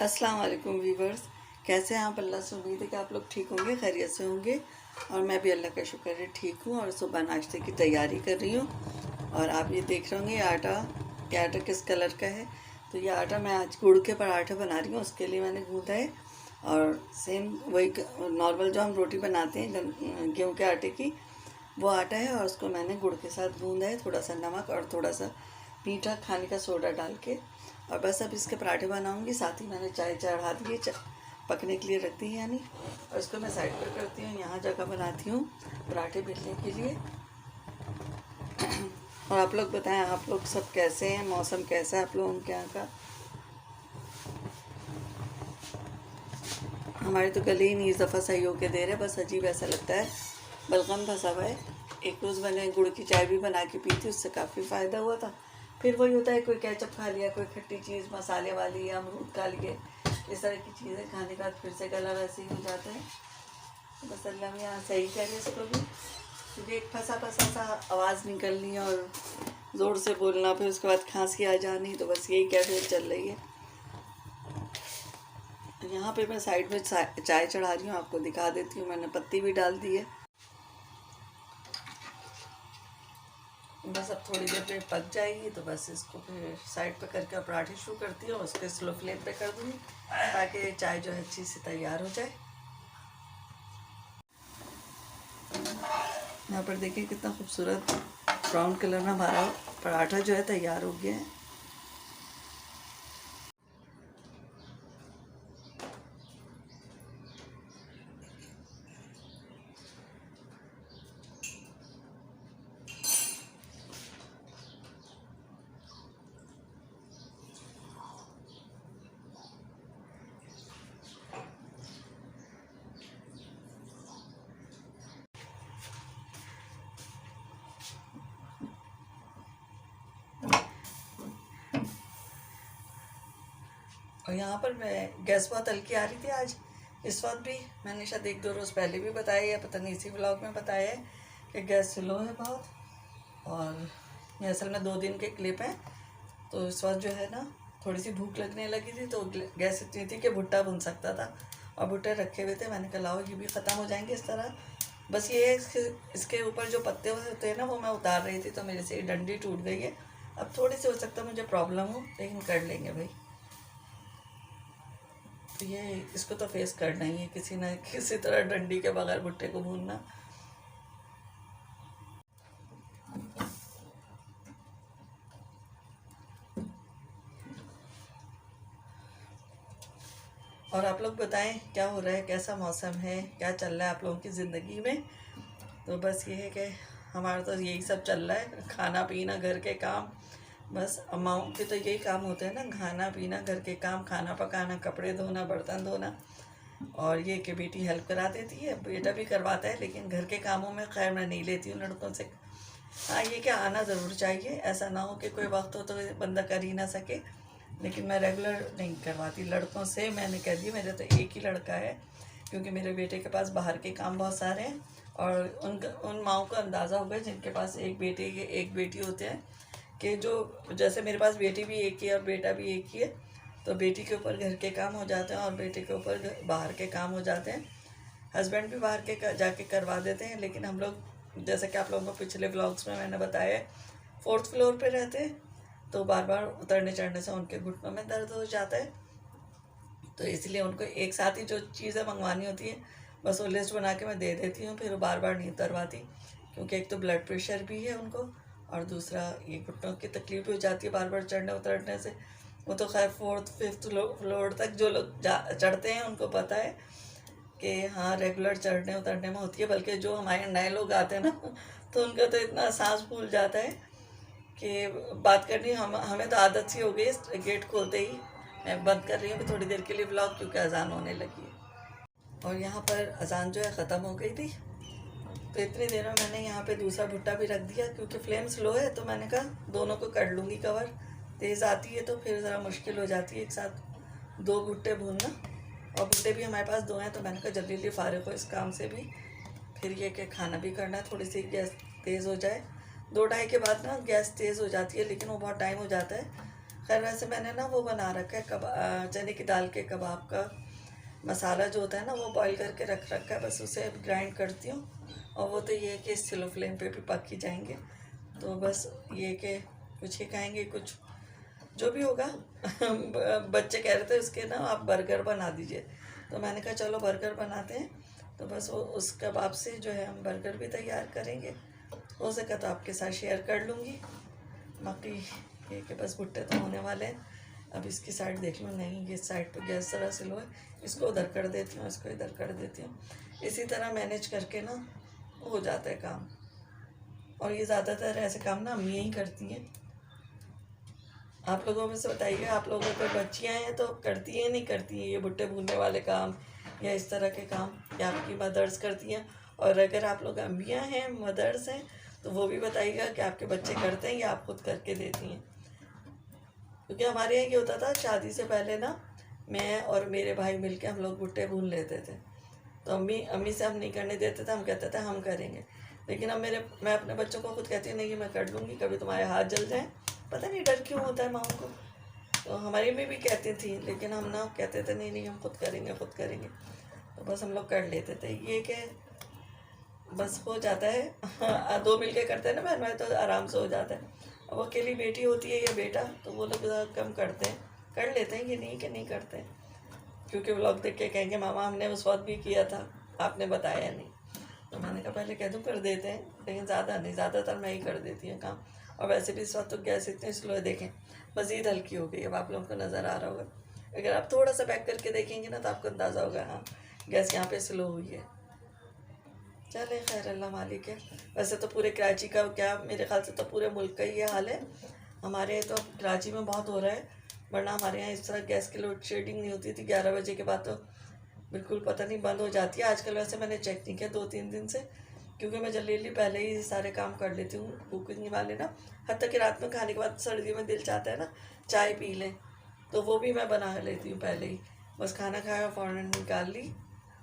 अस्सलाम वालेकुम वीवर्स। कैसे हैं आप? अल्लाह से उम्मीद है कि आप लोग ठीक होंगे, खैरियत से होंगे। और मैं भी अल्लाह का शुक्र है ठीक हूँ और सुबह नाश्ते की तैयारी कर रही हूँ। और आप ये देख रहे होंगे ये आटा किस कलर का है। तो ये आटा मैं आज गुड़ के पराठे बना रही हूँ, उसके लिए मैंने गूँधा है। और सेम वही नॉर्मल जो हम रोटी बनाते हैं गेहूँ के आटे की, वो आटा है और उसको मैंने गुड़ के साथ गूँधा है, थोड़ा सा नमक और थोड़ा सा मीठा खाने का सोडा डाल के। और बस अब इसके पराठे बनाऊंगी। साथ ही मैंने चाय चढ़ा दी है, पकने के लिए रख दी है यानी। और इसको मैं साइड पर करती हूँ, यहाँ जगह बनाती हूँ पराठे बेलने के लिए। और आप लोग बताएं, आप लोग सब कैसे हैं? मौसम कैसा है आप लोगों के यहाँ का? हमारे तो गले ही नहीं इस दफ़ा सही होके दे रहे, बस अजीब ऐसा लगता है, बलगम फंसा हुआ है। एक रोज़ मैंने गुड़ की चाय भी बना के पी थी, उससे काफ़ी फ़ायदा हुआ था। फिर वही होता है, कोई केचप खा लिया, कोई खट्टी चीज़ मसाले वाली या अमरूद खा लिए, इस तरह की चीज़ें खाने के बाद फिर से गला वैसे ही हो जाता है। तो बस अल्लाह में यहाँ सही कह रही है इसको भी, क्योंकि एक फंसा फंसा सा आवाज़ निकलनी और ज़ोर से बोलना, फिर उसके बाद खांसी आ जानी, तो बस यही कैफियत चल रही है। यहाँ पे मैं साइड में चाय चढ़ा रही हूँ, आपको दिखा देती हूँ। मैंने पत्ती भी डाल दी है। बस अब थोड़ी देर पे पक जाएगी तो बस इसको फिर साइड पे करके पराठे शुरू करती हूँ। उसके स्लो फ्लेम पे कर दूँगी ताकि चाय जो है अच्छी से तैयार हो जाए। यहाँ पर देखिए कितना खूबसूरत ब्राउन कलर में हमारा पराठा जो है तैयार हो गया है। और यहाँ पर मैं गैस बहुत हल्की आ रही थी आज। इस वक्त भी मैंने शायद 1-2 रोज़ पहले भी बताया है, पता नहीं इसी व्लॉग में बताया है कि गैस स्लो है बहुत। और ये असल में 2 दिन के क्लिप हैं। तो इस वक्त जो है ना, थोड़ी सी भूख लगने लगी थी, तो गैस इतनी थी कि भुट्टा बुन सकता था और भुट्टे रखे हुए थे। मैंने कहा लाओ ये भी ख़त्म हो जाएंगे इस तरह। बस ये है इसके ऊपर जो पत्ते होते हैं ना, वो मैं उतार रही थी, तो मेरे से डंडी टूट गई है। अब थोड़ी सी हो सकता है मुझे प्रॉब्लम हो, लेकिन कर लेंगे भाई। तो ये इसको तो फेस करना ही है, किसी न किसी तरह डंडी के बगैर भुट्टे को भूनना। और आप लोग बताएं क्या हो रहा है, कैसा मौसम है, क्या चल रहा है आप लोगों की ज़िंदगी में? तो बस ये है कि हमारा तो यही सब चल रहा है, खाना पीना घर के काम। बस अम्माओं के तो यही काम होते हैं ना, खाना पीना घर के काम, खाना पकाना, कपड़े धोना, बर्तन धोना। और ये कि बेटी हेल्प करा देती है, बेटा भी करवाता है, लेकिन घर के कामों में खैर मैं नहीं लेती हूँ लड़कों से। हाँ, ये क्या आना ज़रूर चाहिए, ऐसा ना हो कि कोई वक्त हो तो बंदा कर ही ना सके, लेकिन मैं रेगुलर नहीं करवाती लड़कों से। मैंने कह दिया, मेरे तो एक ही लड़का है, क्योंकि मेरे बेटे के पास बाहर के काम बहुत सारे हैं। और उन माओं को अंदाज़ा हो गया जिनके पास एक बेटे एक बेटी होते हैं, कि जो जैसे मेरे पास बेटी भी एक ही है और बेटा भी एक ही है, तो बेटी के ऊपर घर के काम हो जाते हैं और बेटे के ऊपर बाहर के काम हो जाते हैं। हस्बैंड भी बाहर के जाके करवा देते हैं, लेकिन हम लोग, जैसा कि आप लोगों को पिछले व्लॉग्स में मैंने बताया है, 4th फ्लोर पे रहते हैं, तो बार बार उतरने चढ़ने से उनके घुटनों में दर्द हो जाता है। तो इसलिए उनको एक साथ ही जो चीज़ें मंगवानी होती है, बस वो लिस्ट बना के मैं दे देती हूँ, फिर बार बार नहीं उतरवाती, क्योंकि एक तो ब्लड प्रेशर भी है उनको, और दूसरा ये घुटनों की तकलीफ हो जाती है बार बार चढ़ने उतरने से। वो तो खैर 4th 5th फ्लोर तक जो लोग चढ़ते हैं उनको पता है कि हाँ रेगुलर चढ़ने उतरने में होती है। बल्कि जो हमारे नए लोग आते हैं ना, तो उनका तो इतना सांस फूल जाता है कि बात करनी हमें तो आदत सी हो गई। गेट खोलते ही मैं बंद कर रही हूँ थोड़ी देर के लिए व्लॉग, क्योंकि अजान होने लगी है। और यहाँ पर अजान जो है ख़त्म हो गई थी, तो इतनी देर में मैंने यहाँ पे दूसरा भुट्टा भी रख दिया, क्योंकि फ्लेम स्लो है, तो मैंने कहा दोनों को कर लूँगी कवर। तेज़ आती है तो फिर ज़रा मुश्किल हो जाती है एक साथ 2 भुट्टे भूनना। और भुट्टे भी हमारे पास 2 हैं, तो मैंने कहा जल्दी जल्दी फारिग हो इस काम से भी, फिर ये कि खाना भी करना है, थोड़ी सी गैस तेज़ हो जाए। 2-2:30 के बाद ना गैस तेज़ हो जाती है, लेकिन वो बहुत टाइम हो जाता है। खैर वैसे मैंने ना वो बना रखा है चने की दाल के कबाब का मसाला जो होता है ना, वो बॉईल करके रख रखा है, बस उसे ग्राइंड करती हूँ। और वो तो ये है कि स्लो फ्लेम पे भी पक ही जाएंगे। तो बस ये कि कुछ ही खाएंगे, कुछ जो भी होगा। बच्चे कह रहे थे उसके ना आप बर्गर बना दीजिए, तो मैंने कहा चलो बर्गर बनाते हैं। तो बस वो उस कबाब से जो है हम बर्गर भी तैयार करेंगे। हो सका तो आपके साथ शेयर कर लूँगी। बाकी ये कि बस भुट्टे तो होने वाले हैं। अब इसकी साइड देख लो, नहीं ये साइड पर गैस ज़रा स्लो है, इसको उधर कर देती हूँ, इसको इधर कर देती हूँ। इसी तरह मैनेज करके ना हो जाता है काम। और ये ज़्यादातर ऐसे काम ना अम्मियाँ ही करती हैं। आप लोगों में से बताइए, आप लोगों को बच्चियाँ हैं तो करती हैं नहीं करती हैं ये भुट्टे भूनने वाले काम या इस तरह के काम, या आपकी मदर्स करती हैं? और अगर आप लोग अम्मियाँ हैं, मदर्स हैं, तो वो भी बताइएगा कि आपके बच्चे करते हैं या आप खुद करके देती हैं। क्योंकि हमारे यहाँ ये होता था, शादी से पहले ना मैं और मेरे भाई मिलके हम लोग भुट्टे भून लेते थे। तो अम्मी से हम नहीं करने देते थे, हम कहते थे हम करेंगे। लेकिन अब मैं अपने बच्चों को खुद कहती हूँ नहीं मैं कर लूँगी, कभी तुम्हारे हाथ जल जाए। पता नहीं डर क्यों होता है माओ को। तो हमारी अम्मी भी कहती थी, लेकिन हम ना कहते थे नहीं नहीं हम खुद करेंगे खुद करेंगे। तो बस हम लोग कर लेते थे। ये कि बस हो जाता है। दो मिल के करते हैं ना बहन भाई, तो आराम से हो जाता है। अब अकेली बेटी होती है या बेटा, तो वो लोग कम करते हैं, कर लेते हैं, ये नहीं कि नहीं करते हैं। क्योंकि व्लॉग देख के कहेंगे मामा हमने उस वक्त भी किया था, आपने बताया नहीं। तो मैंने कहा पहले कह दूँ कर देते हैं, लेकिन ज़्यादा नहीं, ज़्यादातर मैं ही कर देती हूँ काम। और वैसे भी इस वक्त तो गैस इतनी स्लो है, देखें मज़ीद हल्की हो गई। अब आप लोगों को नज़र आ रहा होगा, अगर आप थोड़ा सा बैक करके देखेंगे ना तो आपको अंदाज़ा होगा हाँ गैस यहाँ पे स्लो हुई है। चले खैर अल्लाह मालिक है। वैसे तो पूरे कराची का क्या, मेरे ख्याल से तो पूरे मुल्क का ये हाल है। हमारे तो कराची में बहुत हो रहा है, वरना हमारे यहाँ इस तरह गैस की लोड शेडिंग नहीं होती थी। 11 बजे के बाद तो बिल्कुल पता नहीं बंद हो जाती है। आजकल वैसे मैंने चेक नहीं किया 2-3 दिन से, क्योंकि मैं जल्दी पहले ही सारे काम कर लेती हूँ कुकिंग वाले ना। हत्ता कि रात में खाने के बाद सर्दी में दिल चाहता है ना चाय पी लें, तो वो भी मैं बना लेती हूँ पहले ही। बस खाना खाया फ़ौरन निकाल ली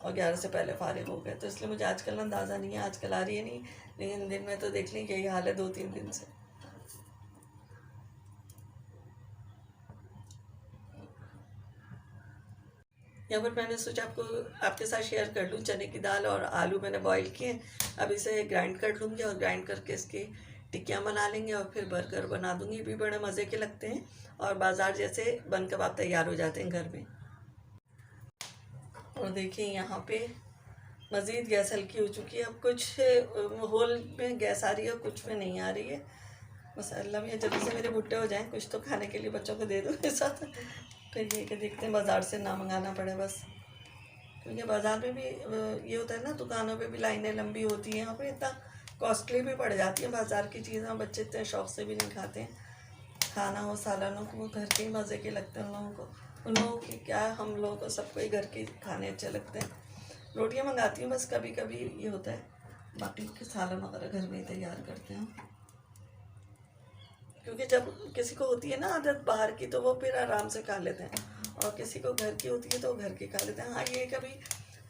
और 11 से पहले फारिग हो गए। तो इसलिए मुझे आजकल अंदाज़ा नहीं है, आजकल आ रही है नहीं, लेकिन दिन में तो देख लें यही हाल है 2-3 दिन से। यहाँ पर मैंने सोचा आपके साथ शेयर कर लूँ। चने की दाल और आलू मैंने बॉईल किए, अब इसे ग्राइंड कर लूँगी और ग्राइंड करके इसकी टिक्कियाँ बना लेंगे और फिर बर्गर बना दूँगी। भी बड़े मज़े के लगते हैं और बाज़ार जैसे बन कबाब तैयार हो जाते हैं घर में। और देखिए यहाँ पे मज़ीद गैस हल्की हो चुकी है। अब कुछ होल में गैस आ रही है, कुछ में नहीं आ रही है। बस अल्लाह मियाँ जल्दी से मेरे भुट्टे हो जाएं, कुछ तो खाने के लिए बच्चों को दे दूँ मेरे साथ। फिर ये कि देखते हैं बाज़ार से ना मंगाना पड़े बस। क्योंकि बाज़ार में भी ये होता है ना, दुकानों पे भी लाइनें लंबी होती हैं, यहाँ पे इतना कॉस्टली भी पड़ जाती है बाज़ार की चीज़ें। बच्चे इतने शौक़ से भी नहीं खाते हैं। खाना हो सालानों को, वो घर के ही मज़े के लगते हैं उन लोगों को। उन लोगों की क्या, हम लोगों को सबको ही घर के खाने अच्छे लगते हैं। रोटियाँ मंगाती हूँ बस कभी कभी ये होता है, बाकी के सालन वगैरह घर में ही तैयार करते हैं। क्योंकि जब किसी को होती है ना आदत बाहर की, तो वो फिर आराम से खा लेते हैं, और किसी को घर की होती है तो घर की खा लेते हैं। हाँ ये कभी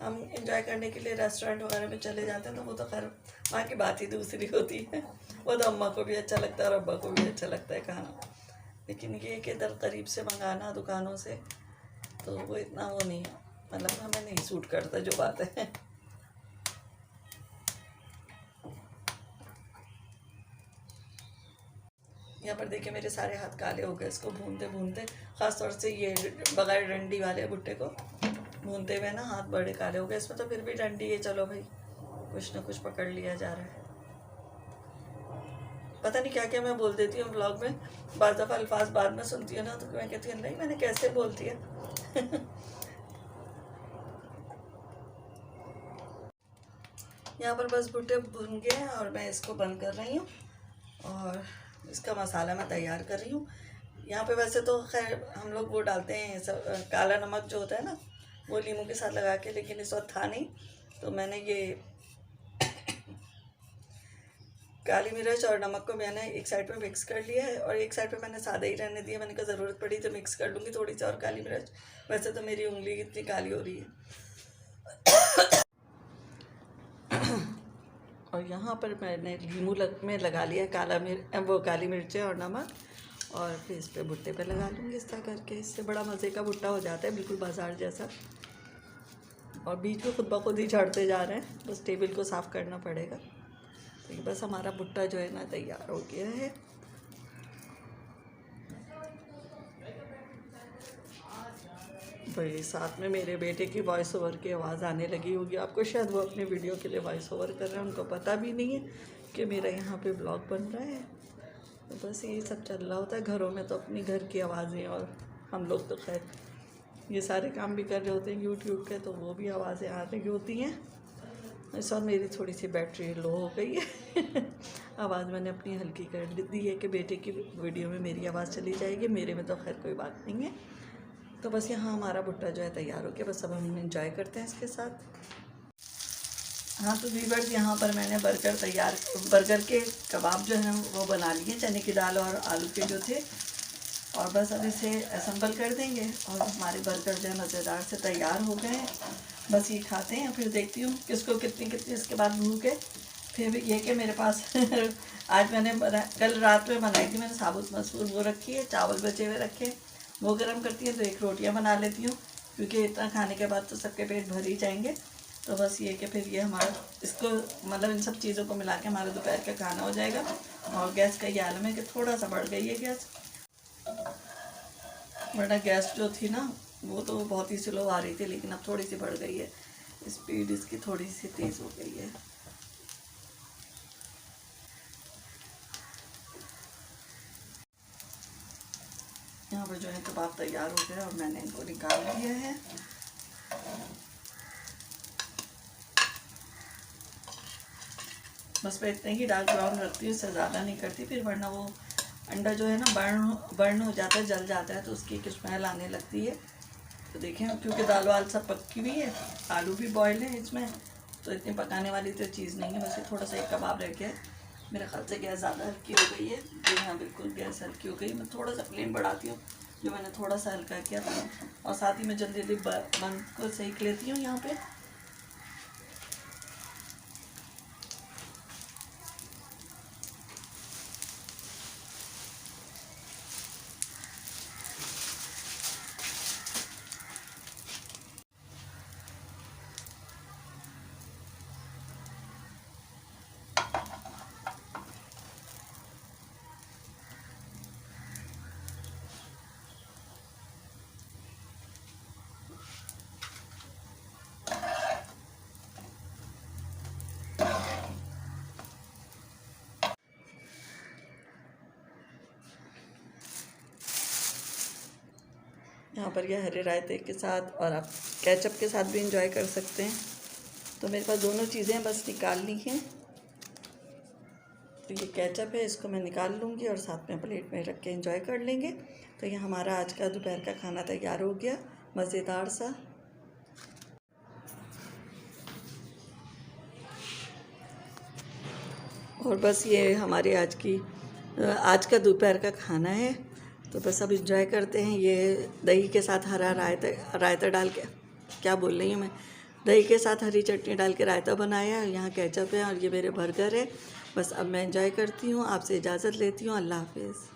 हम इंजॉय करने के लिए रेस्टोरेंट वगैरह में चले जाते हैं, तो वो तो खैर वहाँ की बात ही दूसरी होती है। वो तो अम्मा को भी अच्छा लगता है और अब्बा को भी अच्छा लगता है खाना। लेकिन ये कि दर करीब से मंगाना दुकानों से, तो वो इतना वो नहीं है, मतलब हमें नहीं सूट करता जो बात है। यहाँ पर देखिए मेरे सारे हाथ काले हो गए इसको भूनते भूनते। ख़ास तौर से ये बगैर डंडी वाले भुट्टे को भूनते हुए ना हाथ बड़े काले हो गए। इसमें तो फिर भी डंडी है, चलो भाई कुछ ना कुछ पकड़ लिया जा रहा है। पता नहीं क्या क्या मैं बोल देती हूँ व्लॉग में, बाज़ दफ़ा अल्फाज बाद में सुनती हूँ ना तो मैं कहती हूँ नहीं मैंने कैसे बोलती है। यहाँ पर बस भुट्टे भुन गए हैं और मैं इसको बंद कर रही हूँ और इसका मसाला मैं तैयार कर रही हूँ। यहाँ पे वैसे तो खैर हम लोग वो डालते हैं सब, काला नमक जो होता है ना वो नींबू के साथ लगा के, लेकिन इस वक्त था नहीं तो मैंने ये काली मिर्च और नमक को मैंने एक साइड पे मिक्स कर लिया है और एक साइड पे मैंने सादा ही रहने दिया। मैंने कहा ज़रूरत पड़ी तो मिक्स कर लूँगी थोड़ी सी और काली मिर्च। वैसे तो मेरी उंगली इतनी काली हो रही है। और यहाँ पर मैंने नींबू में लगा लिया काली मिर्चें और नमक, और फिर इस पे भुट्टे पे लगा लूँगी इस तरह करके। इससे बड़ा मज़े का भुट्टा हो जाता है, बिल्कुल बाजार जैसा। और बीच में खुद ब खुद ही झड़ते जा रहे हैं, बस टेबल को साफ़ करना पड़ेगा। तो ये बस हमारा भुट्टा जो है ना तैयार हो गया है। भाई साथ में मेरे बेटे की वॉइस ओवर की आवाज़ आने लगी होगी आपको, शायद वो अपने वीडियो के लिए वॉइस ओवर कर रहे हैं, उनको पता भी नहीं है कि मेरा यहाँ पे ब्लॉग बन रहा है। तो बस यही सब चल रहा होता है घरों में, तो अपनी घर की आवाज़ें, और हम लोग तो खैर ये सारे काम भी कर रहे होते हैं यूट्यूब के, तो वो भी आवाज़ें आ रही होती हैं। इस और मेरी थोड़ी सी बैटरी लो हो गई है आवाज़ मैंने अपनी हल्की कर दी है कि बेटे की वीडियो में मेरी आवाज़ चली जाएगी, मेरे में तो खैर कोई बात नहीं है। तो बस यहाँ हमारा भुट्टा जो है तैयार हो गया, बस अब हम एंजॉय करते हैं इसके साथ। हाँ तो व्यूअर्स, यहाँ पर मैंने बर्गर के कबाब जो है वो बना लिए, चने की दाल और आलू के जो थे। और बस अब इसे असम्बल कर देंगे और हमारे बर्गर जो है मज़ेदार से तैयार हो गए हैं। बस ये खाते हैं, फिर देखती हूँ किसको कितनी इसके बाद भूख है। फिर ये कि मेरे पास आज मैंने कल रात में बनाई थी मैंने साबुत मसूर, वो रखी है, चावल बचे हुए रखे, वो गर्म करती है तो एक रोटियां बना लेती हूँ, क्योंकि इतना खाने के बाद तो सबके पेट भर ही जाएंगे। तो बस ये कि फिर ये हमारा इसको मतलब इन सब चीज़ों को मिला के हमारा दोपहर का खाना हो जाएगा। और गैस का ये आलम है कि थोड़ा सा बढ़ गई है गैस, वरना गैस जो थी ना वो तो बहुत ही स्लो आ रही थी, लेकिन अब थोड़ी सी बढ़ गई है, स्पीड इसकी थोड़ी सी तेज़ हो गई है। यहाँ पर जो है कबाब तैयार हो गया और मैंने इनको निकाल दिया है। बस मैं इतने ही डार्क ब्राउन रखती हूँ, इससे ज़्यादा नहीं करती, फिर वरना वो अंडा जो है ना बर्न हो जाता है, जल जाता है, तो उसकी एक स्मेल आने लगती है। तो देखें, क्योंकि दाल वाल सब पक्की हुई है, आलू भी बॉयल है इसमें, तो इतनी पकाने वाली तो चीज़ नहीं है। बस ये थोड़ा सा एक कबाब रह गया है। मेरे ख्याल से गैस ज़्यादा हल्की हो गई है। जी हाँ, बिल्कुल गैस हल्की हो गई। मैं थोड़ा सा फ्लेम बढ़ाती हूँ, जो मैंने थोड़ा सा हल्का किया था, और साथ ही मैं जल्दी जल्दी बंद को सेक लेती हूँ यहाँ पे। यहाँ पर यह हरे रायते के साथ, और आप केचप के साथ भी इंजॉय कर सकते हैं। तो मेरे पास दोनों चीज़ें बस निकालनी हैं। तो ये केचप है, इसको मैं निकाल लूँगी और साथ में प्लेट में रख के एंजॉय कर लेंगे। तो ये हमारा आज का दोपहर का खाना तैयार हो गया, मज़ेदार सा। और बस ये हमारे आज का दोपहर का खाना है। तो बस अब इंजॉय करते हैं। ये दही के साथ हरा रायता डाल के, क्या बोल रही हूँ मैं, दही के साथ हरी चटनी डाल के रायता बनाया है। यहाँ केचप है और ये मेरे बर्गर है। बस अब मैं इंजॉय करती हूँ, आपसे इजाज़त लेती हूँ। अल्लाह हाफिज़।